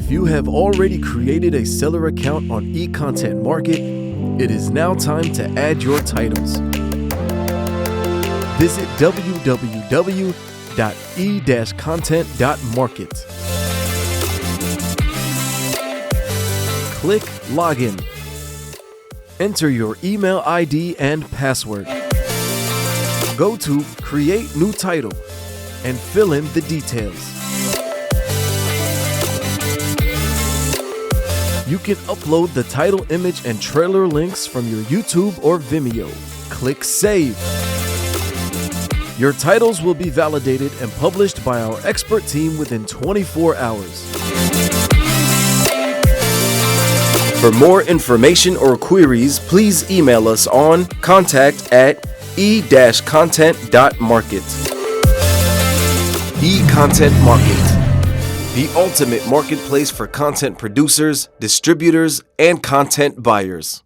If you have already created a seller account on eContent Market, it is now time to add your titles. Visit www.e-content.market. Click Login. Enter your email ID and password. Go to Create New Title and fill in the details. You can upload the title image and trailer links from your YouTube or Vimeo. Click Save. Your titles will be validated and published by our expert team within 24 hours. For more information or queries, please email us on contact@e-content.market. eContent Market, the ultimate marketplace for content producers, distributors, and content buyers.